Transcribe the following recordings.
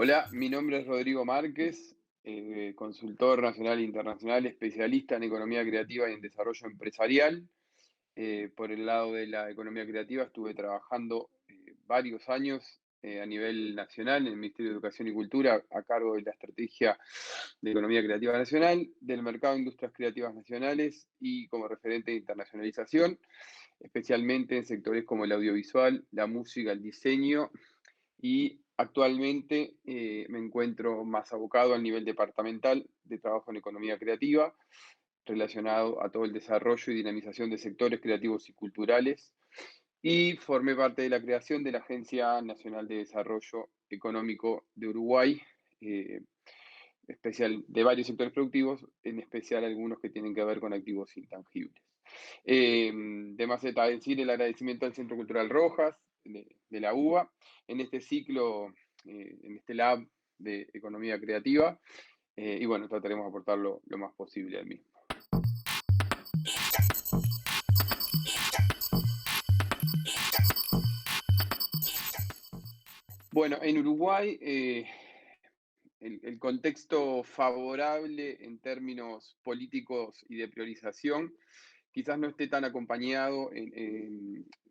Hola, mi nombre es Rodrigo Márquez, consultor nacional e internacional, especialista en economía creativa y en desarrollo empresarial. Por el lado de la economía creativa estuve trabajando varios años a nivel nacional en el Ministerio de Educación y Cultura a cargo de la estrategia de economía creativa nacional, del mercado de industrias creativas nacionales y como referente de internacionalización, especialmente en sectores como el audiovisual, la música, el diseño y actualmente me encuentro más abocado al nivel departamental de trabajo en economía creativa, relacionado a todo el desarrollo y dinamización de sectores creativos y culturales. Y formé parte de la creación de la Agencia Nacional de Desarrollo Económico de Uruguay, eh, especial de varios sectores productivos, en especial algunos que tienen que ver con activos intangibles. De más está decir el agradecimiento al Centro Cultural Rojas, de la UBA, en este ciclo, en este lab de economía creativa, y bueno, trataremos de aportar lo más posible al mismo. Bueno, en Uruguay, el contexto favorable en términos políticos y de priorización quizás no esté tan acompañado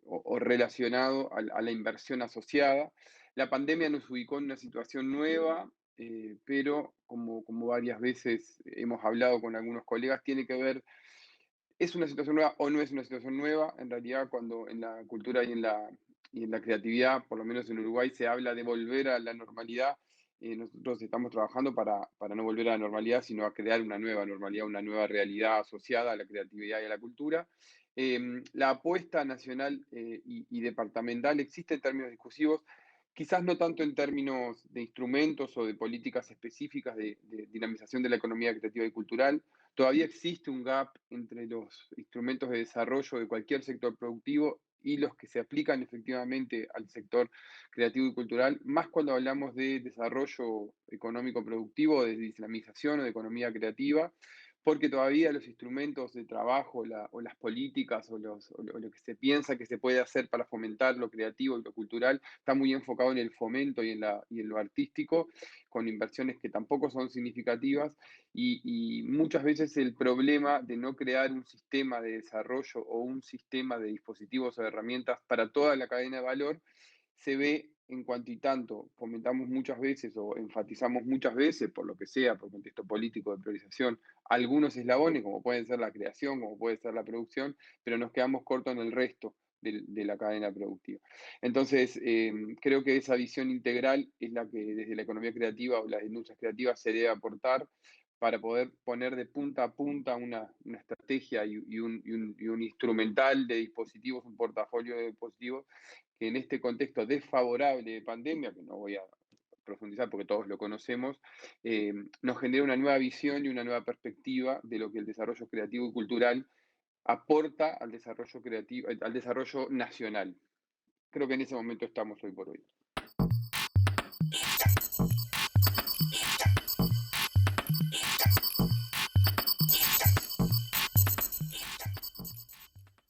o relacionado a la inversión asociada. La pandemia nos ubicó en una situación nueva, pero como varias veces hemos hablado con algunos colegas, tiene que ver, ¿es una situación nueva o no es una situación nueva? En realidad, cuando en la cultura y en la creatividad, por lo menos en Uruguay, se habla de volver a la normalidad, nosotros estamos trabajando para no volver a la normalidad, sino a crear una nueva normalidad, una nueva realidad asociada a la creatividad y a la cultura. La apuesta nacional y departamental existe en términos discursivos, quizás no tanto en términos de instrumentos o de políticas específicas de dinamización de la economía creativa y cultural. Todavía existe un gap entre los instrumentos de desarrollo de cualquier sector productivo y los que se aplican efectivamente al sector creativo y cultural, más cuando hablamos de desarrollo económico productivo, de islamización o de economía creativa, porque todavía los instrumentos de trabajo o las políticas o lo que se piensa que se puede hacer para fomentar lo creativo y lo cultural está muy enfocado en el fomento y en lo artístico, con inversiones que tampoco son significativas y muchas veces el problema de no crear un sistema de desarrollo o un sistema de dispositivos o de herramientas para toda la cadena de valor se ve en cuanto y tanto fomentamos muchas veces o enfatizamos muchas veces, por lo que sea, por contexto político de priorización, algunos eslabones, como pueden ser la creación, como puede ser la producción, pero nos quedamos cortos en el resto de la cadena productiva. Entonces, creo que esa visión integral es la que desde la economía creativa o las industrias creativas se debe aportar para poder poner de punta a punta una estrategia y un instrumental de dispositivos, un portafolio de dispositivos que en este contexto desfavorable de pandemia, que no voy a profundizar porque todos lo conocemos, nos genera una nueva visión y una nueva perspectiva de lo que el desarrollo creativo y cultural aporta al desarrollo creativo, al desarrollo nacional. Creo que en ese momento estamos hoy por hoy.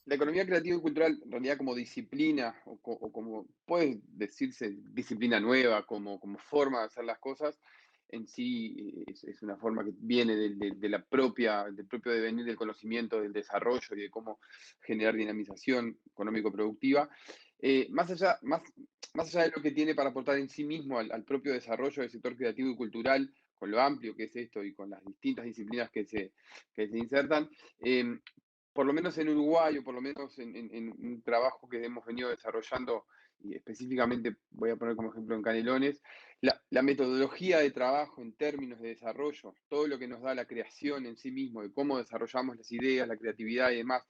La economía creativa y cultural, en realidad como disciplina, o como puede decirse disciplina nueva, como forma de hacer las cosas, en sí es una forma que viene del propio devenir del conocimiento, del desarrollo y de cómo generar dinamización económico-productiva. Más allá de lo que tiene para aportar en sí mismo al propio desarrollo del sector creativo y cultural, con lo amplio que es esto y con las distintas disciplinas que se insertan, eh, por lo menos en Uruguay, o por lo menos en un trabajo que hemos venido desarrollando, y específicamente voy a poner como ejemplo en Canelones, la metodología de trabajo en términos de desarrollo, todo lo que nos da la creación en sí mismo, de cómo desarrollamos las ideas, la creatividad y demás,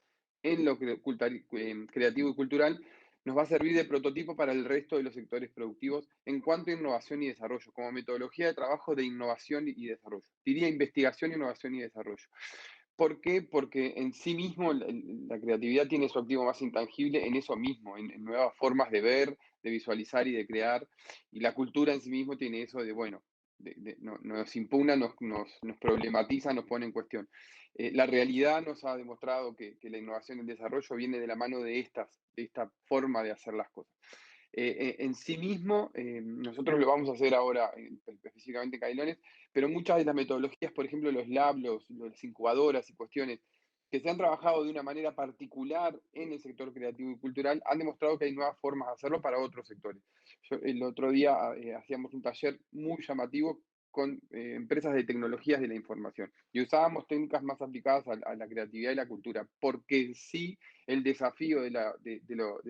en lo creativo y cultural, nos va a servir de prototipo para el resto de los sectores productivos en cuanto a innovación y desarrollo, como metodología de trabajo de innovación y desarrollo. Diría investigación, innovación y desarrollo. ¿Por qué? Porque en sí mismo la creatividad tiene su activo más intangible en eso mismo, en nuevas formas de ver, de visualizar y de crear. Y la cultura en sí mismo tiene eso de, bueno, nos impugna, nos problematiza, nos pone en cuestión. La realidad nos ha demostrado que la innovación y el desarrollo viene de la mano de esta forma de hacer las cosas. En sí mismo, nosotros lo vamos a hacer ahora, específicamente en Canelones, pero muchas de las metodologías, por ejemplo, los labs, las incubadoras y cuestiones que se han trabajado de una manera particular en el sector creativo y cultural, han demostrado que hay nuevas formas de hacerlo para otros sectores. El otro día hacíamos un taller muy llamativo con empresas de tecnologías de la información y usábamos técnicas más aplicadas a la creatividad y la cultura, porque sí el desafío de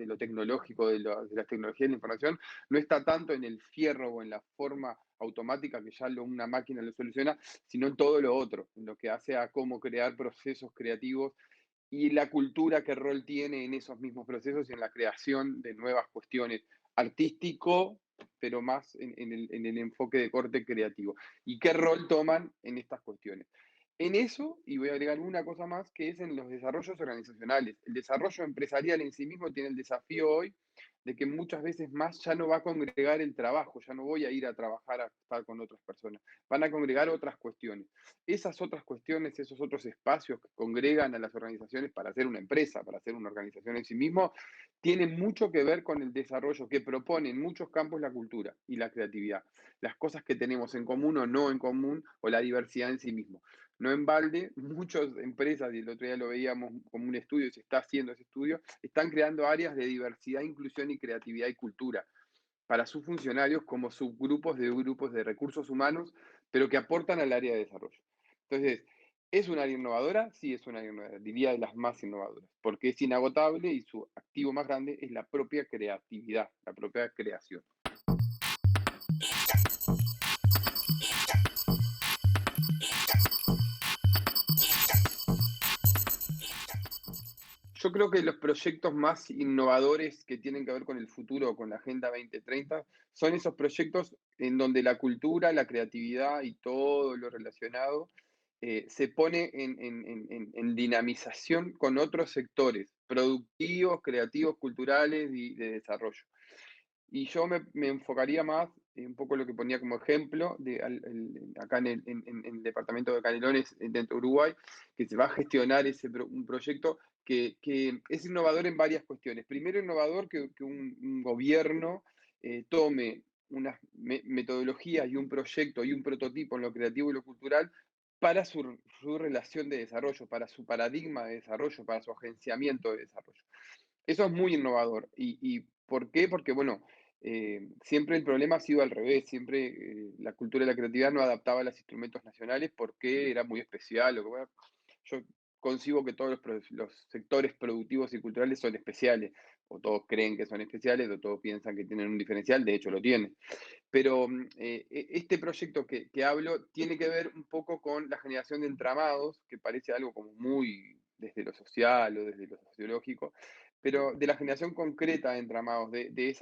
lo tecnológico, de las tecnologías de la información, no está tanto en el fierro o en la forma automática que ya una máquina lo soluciona, sino en todo lo otro, en lo que hace a cómo crear procesos creativos y la cultura, qué rol tiene en esos mismos procesos y en la creación de nuevas cuestiones artístico, pero más en el enfoque de corte creativo. ¿Y qué rol toman en estas cuestiones? En eso, y voy a agregar una cosa más, que es en los desarrollos organizacionales. El desarrollo empresarial en sí mismo tiene el desafío hoy de que muchas veces más ya no va a congregar el trabajo, ya no voy a ir a trabajar a estar con otras personas, van a congregar otras cuestiones. Esas otras cuestiones, esos otros espacios que congregan a las organizaciones para hacer una empresa, para hacer una organización en sí mismo, tienen mucho que ver con el desarrollo que propone en muchos campos la cultura y la creatividad, las cosas que tenemos en común o no en común, o la diversidad en sí mismo. No en balde, muchas empresas, y el otro día lo veíamos como un estudio, se está haciendo ese estudio, están creando áreas de diversidad, inclusión y creatividad y cultura para sus funcionarios como subgrupos de grupos de recursos humanos, pero que aportan al área de desarrollo. Entonces, ¿es un área innovadora? Sí, es un área innovadora, diría de las más innovadoras, porque es inagotable y su activo más grande es la propia creatividad, la propia creación. Yo creo que los proyectos más innovadores que tienen que ver con el futuro, con la Agenda 2030, son esos proyectos en donde la cultura, la creatividad y todo lo relacionado se pone en dinamización con otros sectores productivos, creativos, culturales y de desarrollo. Y yo me enfocaría más, un poco lo que ponía como ejemplo, acá en el departamento de Canelones, dentro de Uruguay, que se va a gestionar un proyecto que es innovador en varias cuestiones. Primero, innovador que un gobierno tome unas metodologías y un proyecto y un prototipo en lo creativo y lo cultural para su relación de desarrollo, para su paradigma de desarrollo, para su agenciamiento de desarrollo. Eso es muy innovador. ¿Y por qué? Porque, bueno, siempre el problema ha sido al revés. Siempre la cultura y la creatividad no adaptaba a los instrumentos nacionales porque era muy especial. Yo concibo que todos los sectores productivos y culturales son especiales, o todos creen que son especiales, o todos piensan que tienen un diferencial, de hecho lo tienen. Pero este proyecto que hablo tiene que ver un poco con la generación de entramados, que parece algo como muy desde lo social o desde lo sociológico, pero de la generación concreta de entramados, de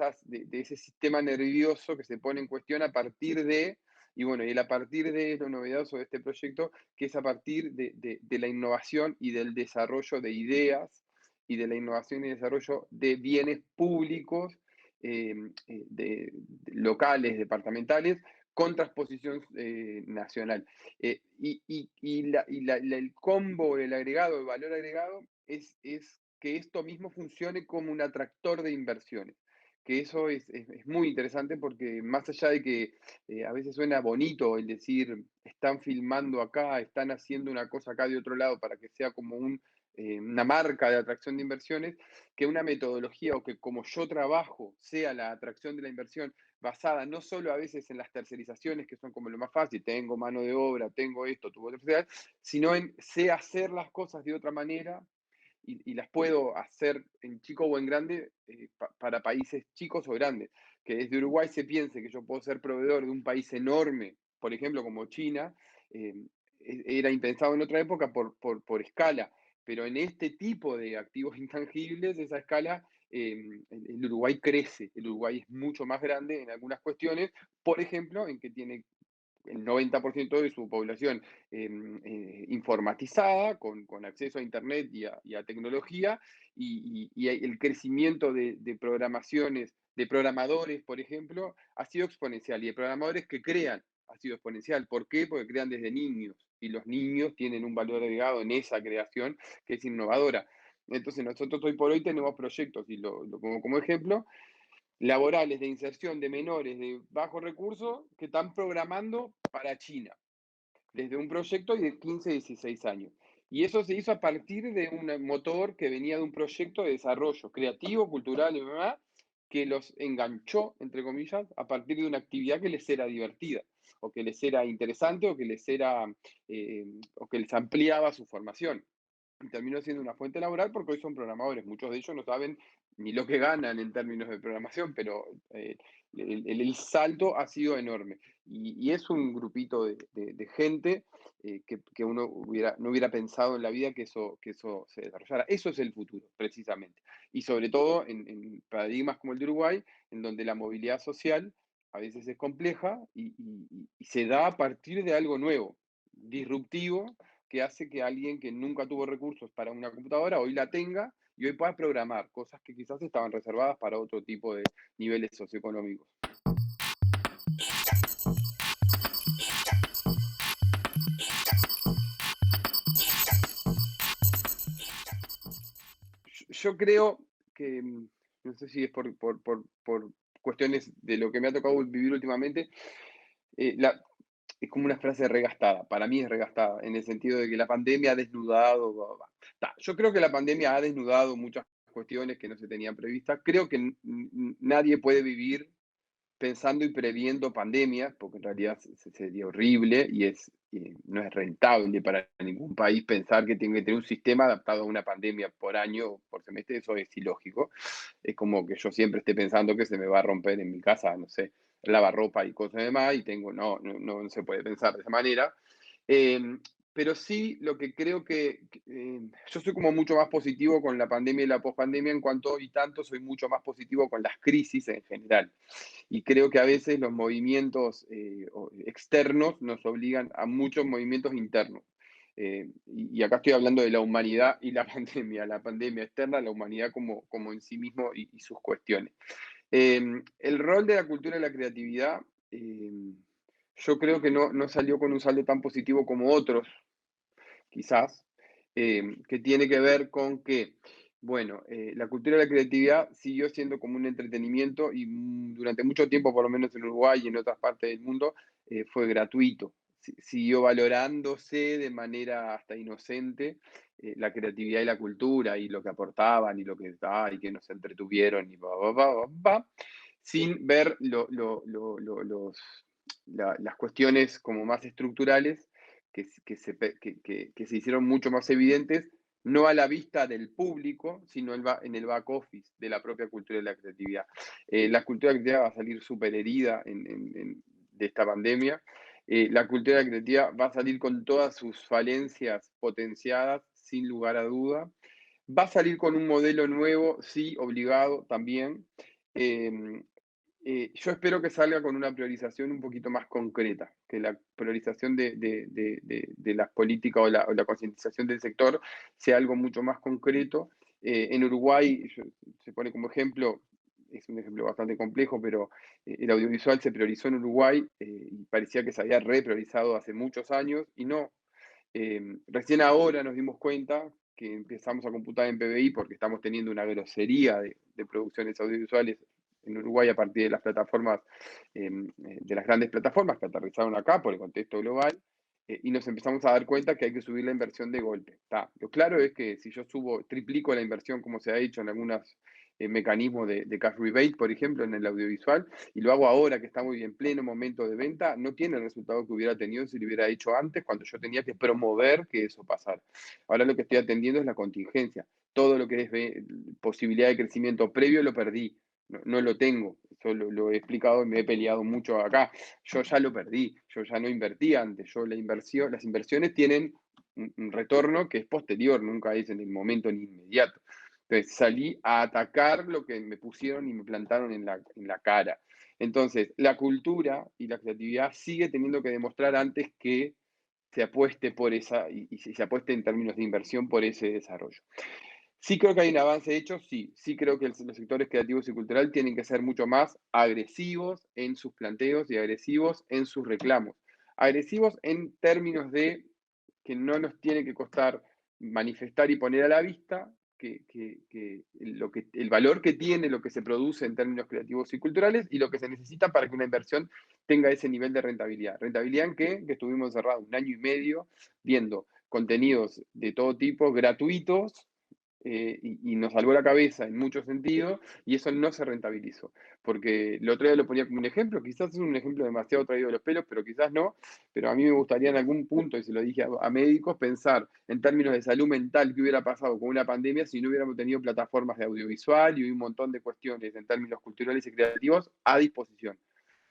ese sistema nervioso que se pone en cuestión a partir de, y bueno, y el a partir de es lo novedoso de este proyecto, que es a partir de la innovación y del desarrollo de ideas y de la innovación y desarrollo de bienes públicos locales, departamentales, con transposición nacional. El combo, el agregado, el valor agregado, es que esto mismo funcione como un atractor de inversiones. Que eso es muy interesante porque más allá de que a veces suena bonito el decir, están filmando acá, están haciendo una cosa acá de otro lado para que sea como una marca de atracción de inversiones, que una metodología o que como yo trabajo sea la atracción de la inversión basada no solo a veces en las tercerizaciones, que son como lo más fácil, tengo mano de obra, tengo esto, tuvo otra, sino en sé hacer las cosas de otra manera y las puedo hacer en chico o en grande para países chicos o grandes. Que desde Uruguay se piense que yo puedo ser proveedor de un país enorme, por ejemplo, como China, eh, era impensado en otra época por escala, pero en este tipo de activos intangibles, esa escala, el Uruguay crece, el Uruguay es mucho más grande en algunas cuestiones, por ejemplo, en que tiene el 90% de su población informatizada, con acceso a Internet y a tecnología, y el crecimiento de programaciones, de programadores, por ejemplo, ha sido exponencial, y de programadores que crean ha sido exponencial. ¿Por qué? Porque crean desde niños, y los niños tienen un valor agregado en esa creación que es innovadora. Entonces nosotros hoy por hoy tenemos proyectos, y lo pongo como ejemplo, laborales de inserción de menores de bajos recursos que están programando para China, desde un proyecto de 15, 16 años. Y eso se hizo a partir de un motor que venía de un proyecto de desarrollo creativo, cultural y demás, que los enganchó, entre comillas, a partir de una actividad que les era divertida, o que les era interesante, o que les ampliaba su formación. Y terminó siendo una fuente laboral porque hoy son programadores. Muchos de ellos no saben ni lo que ganan en términos de programación, pero el salto ha sido enorme. Y es un grupito de gente que uno no hubiera pensado en la vida que eso se desarrollara. Eso es el futuro, precisamente. Y sobre todo en paradigmas como el de Uruguay, en donde la movilidad social a veces es compleja y se da a partir de algo nuevo, disruptivo, que hace que alguien que nunca tuvo recursos para una computadora hoy la tenga y hoy pueda programar cosas que quizás estaban reservadas para otro tipo de niveles socioeconómicos. Yo creo que, no sé si es por cuestiones de lo que me ha tocado vivir últimamente, es como una frase regastada, para mí es regastada, en el sentido de que la pandemia ha desnudado. Yo creo que la pandemia ha desnudado muchas cuestiones que no se tenían previstas. Creo que nadie puede vivir pensando y previendo pandemias, porque en realidad sería horrible y no es rentable para ningún país pensar que tiene que tener un sistema adaptado a una pandemia por año o por semestre. Eso es ilógico. Es como que yo siempre esté pensando que se me va a romper en mi casa, no sé, lavarropa y cosas demás, y no se puede pensar de esa manera. Eh, pero sí, lo que creo yo soy como mucho más positivo con la pandemia y la pospandemia, en cuanto y tanto soy mucho más positivo con las crisis en general. Y creo que a veces los movimientos externos nos obligan a muchos movimientos internos. Y acá estoy hablando de la humanidad y la pandemia. La pandemia externa, la humanidad como en sí mismo y sus cuestiones. El rol de la cultura y la creatividad, yo creo que no salió con un saldo tan positivo como otros, quizás, que tiene que ver con que, bueno, la cultura y la creatividad siguió siendo como un entretenimiento y durante mucho tiempo, por lo menos en Uruguay y en otras partes del mundo, fue gratuito. Siguió valorándose de manera hasta inocente la creatividad y la cultura y lo que aportaban y lo que y que nos entretuvieron y sin ver las cuestiones como más estructurales que se hicieron mucho más evidentes, no a la vista del público, sino en el back office de la propia cultura de la creatividad. La cultura de la creatividad va a salir súper herida de esta pandemia. La cultura de la creatividad va a salir con todas sus falencias potenciadas, sin lugar a duda. Va a salir con un modelo nuevo, sí, obligado también. Eh, yo espero que salga con una priorización un poquito más concreta, que la priorización de las políticas o la concientización del sector sea algo mucho más concreto. En Uruguay, se pone como ejemplo, es un ejemplo bastante complejo, pero el audiovisual se priorizó en Uruguay y parecía que se había repriorizado hace muchos años y no. Recién ahora nos dimos cuenta que empezamos a computar en PBI porque estamos teniendo una grosería de producciones audiovisuales en Uruguay a partir de las plataformas, de las grandes plataformas que aterrizaron acá por el contexto global, y nos empezamos a dar cuenta que hay que subir la inversión de golpe. Lo claro es que si yo triplico la inversión como se ha hecho en algunos mecanismos de cash rebate, por ejemplo, en el audiovisual, y lo hago ahora que estamos en pleno momento de venta, no tiene el resultado que hubiera tenido si lo hubiera hecho antes, cuando yo tenía que promover que eso pasara. Ahora lo que estoy atendiendo es la contingencia. Todo lo que es posibilidad de crecimiento previo lo perdí. No lo tengo, eso lo he explicado y me he peleado mucho acá. Yo ya lo perdí, yo ya no invertí antes. Las inversiones tienen un retorno que es posterior, nunca es en el momento ni inmediato. Entonces salí a atacar lo que me pusieron y me plantaron en la cara. Entonces, la cultura y la creatividad sigue teniendo que demostrar antes que se apueste por esa, y se apueste en términos de inversión por ese desarrollo. Sí creo que hay un avance hecho, sí creo que los sectores creativos y cultural tienen que ser mucho más agresivos en sus planteos y agresivos en sus reclamos. Agresivos en términos de que no nos tiene que costar manifestar y poner a la vista el valor que tiene lo que se produce en términos creativos y culturales y lo que se necesita para que una inversión tenga ese nivel de rentabilidad. ¿Rentabilidad en qué? Que estuvimos encerrados 1 año y medio viendo contenidos de todo tipo gratuitos, y nos salvó la cabeza en muchos sentidos, y eso no se rentabilizó. Porque el otro día lo ponía como un ejemplo, quizás es un ejemplo demasiado traído de los pelos, pero quizás no, pero a mí me gustaría en algún punto, y se lo dije a médicos, pensar en términos de salud mental qué hubiera pasado con una pandemia si no hubiéramos tenido plataformas de audiovisual y un montón de cuestiones en términos culturales y creativos a disposición.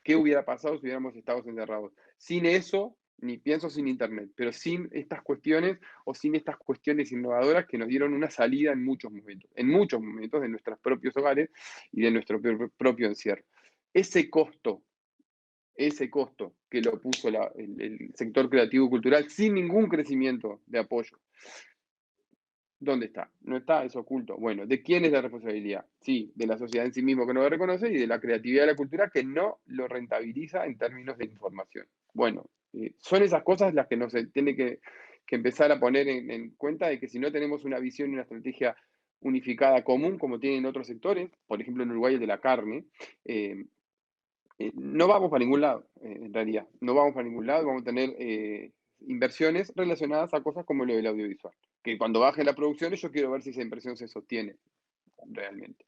¿Qué hubiera pasado si hubiéramos estado encerrados? Sin eso, ni pienso sin Internet, pero sin estas cuestiones o sin estas cuestiones innovadoras que nos dieron una salida en muchos momentos de nuestros propios hogares y de nuestro propio encierro. Ese costo, ese costo que lo puso el sector creativo y cultural sin ningún crecimiento de apoyo, ¿dónde está? No está, es oculto. Bueno, ¿de quién es la responsabilidad? Sí, de la sociedad en sí mismo que no lo reconoce y de la creatividad y la cultura que no lo rentabiliza en términos de información. Bueno, son esas cosas las que nos tiene que empezar a poner en cuenta de que si no tenemos una visión y una estrategia unificada común, como tienen otros sectores, por ejemplo en Uruguay el de la carne, eh, no vamos para ningún lado, en realidad. No vamos para ningún lado, vamos a tener inversiones relacionadas a cosas como lo del audiovisual. Que cuando baje la producción, yo quiero ver si esa inversión se sostiene realmente.